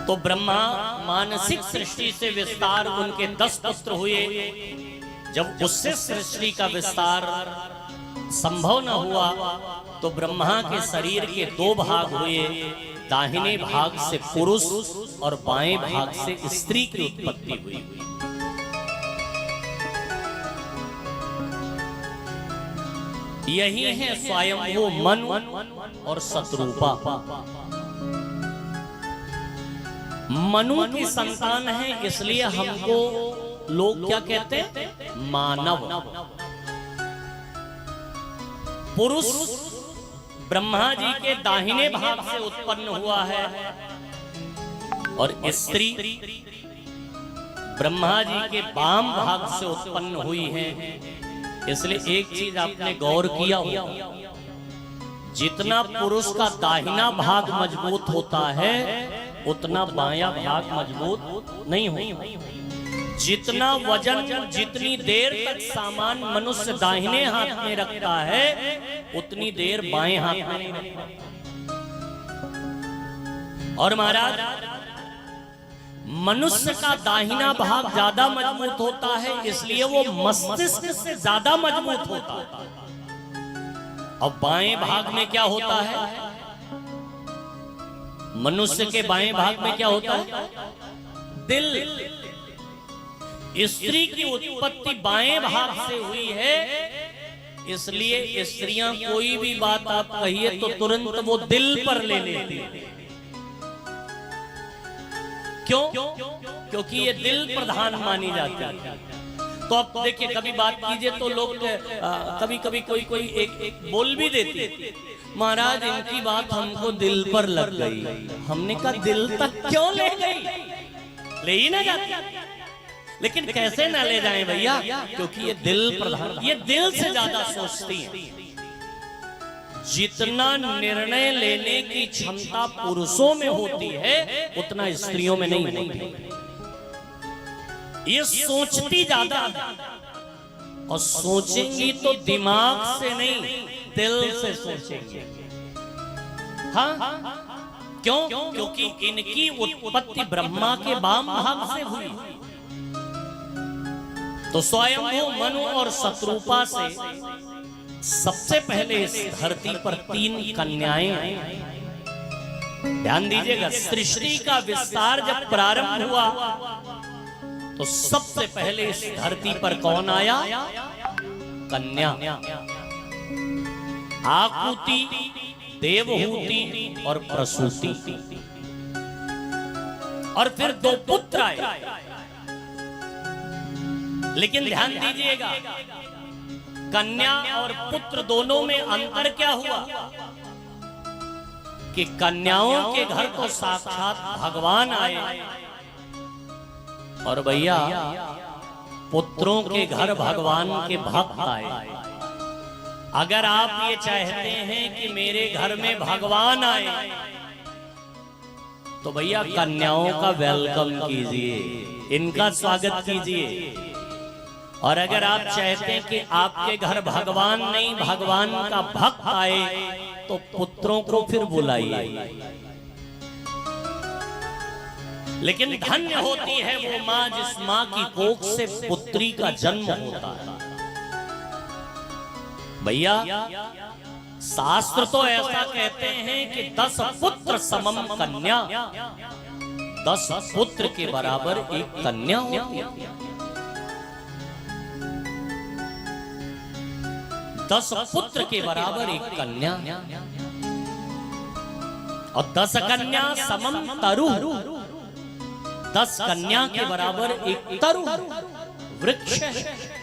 तो ब्रह्मा मानसिक सृष्टि से विस्तार उनके 10 पुत्र हुए। जब उससे सृष्टि का विस्तार संभव न हुआ तो ब्रह्मा के शरीर के 2 भाग हुए। दाहिने भाग से पुरुष और बाएं भाग से स्त्री की उत्पत्ति हुई। यही है स्वयंभू मनु और शत्रुपा। मनु की संतान है, इसलिए हमको लोग क्या कहते हैं? मानव। पुरुष ब्रह्मा जी के दाहिने भाग से उत्पन्न हुआ है और स्त्री ब्रह्मा जी के वाम भाग से उत्पन्न हुई है। इसलिए एक चीज आपने गौर किया होगा, जितना पुरुष का दाहिना भाग मजबूत होता है उतना बायां भाग मजबूत नहीं होता। जितना वजन, जितनी देर तक सामान मनुष्य दाहिने हाथ में रखता है उतनी देर बाएं हाथ में नहीं रखता। और महाराज, मनुष्य का दाहिना भाग ज्यादा मजबूत होता है, इसलिए वो मस्तिष्क से ज्यादा मजबूत होता है। और बाएं भाग में क्या होता है? मनुष्य के बाएं भाग में क्या होता है? दिल। स्त्री की उत्पत्ति बाएं भाग से हुई है, इसलिए स्त्रियां कोई भी बात आप कहिए तो तुरंत वो दिल पर ले लेती है। क्यों? क्योंकि ये दिल प्रधान मानी जाती है। तो अब देखिए, कभी बात कीजिए तो लोग कभी कभी कोई एक बोल भी देते, महाराज इनकी बात हमको दिल पर लग गई। हमने कहा दिल तक क्यों ले गई? ले ही ना जाती। लेकिन कैसे ना ले जाएं भैया? क्योंकि ये दिल प्रधान, ये दिल से ज्यादा सोचती है। जितना निर्णय लेने की क्षमता पुरुषों में होती है उतना स्त्रियों में नहीं होती। ये सोचती ज्यादा, और सोचेंगी तो दिमाग से नहीं, दिल से सोचेंगे। हाँ, क्यों? क्योंकि इनकी उत्पत्ति ब्रह्मा के वाम भाग से हुई। तो स्वयंभू मनु और शत्रुपा से सबसे पहले इस धरती पर 3 कन्याएं आई। ध्यान दीजिएगा, सृष्टि का विस्तार जब प्रारंभ हुआ तो सबसे पहले इस धरती पर कौन आया? कन्या। आकुति, देवहूति और प्रसूति। और फिर 2 पुत्र आए। लेकिन ध्यान दीजिएगा, कन्या और पुत्र दोनों में अंतर क्या हुआ? कि कन्याओं के घर तो साक्षात भगवान आए, और भैया पुत्रों के घर भगवान के भक्त आए। अगर आप ये चाहते हैं कि मेरे घर में भगवान आए तो भैया कन्याओं का वेलकम कीजिए, इनका स्वागत कीजिए। और अगर आप चाहते हैं कि आपके घर भगवान नहीं भगवान का भक्त आए तो पुत्रों को फिर बुलाइए। लेकिन धन्य होती है वो माँ जिस माँ की कोख से पुत्री का जन्म होता है। भैया शास्त्र तो ऐसा कहते हैं कि 10 पुत्र समम कन्या, 10 पुत्र के बराबर एक कन्या होती है। 10 पुत्र के बराबर एक कन्या, और 10 कन्या समम तरु, 10 कन्या के बराबर एक तरु वृक्ष है।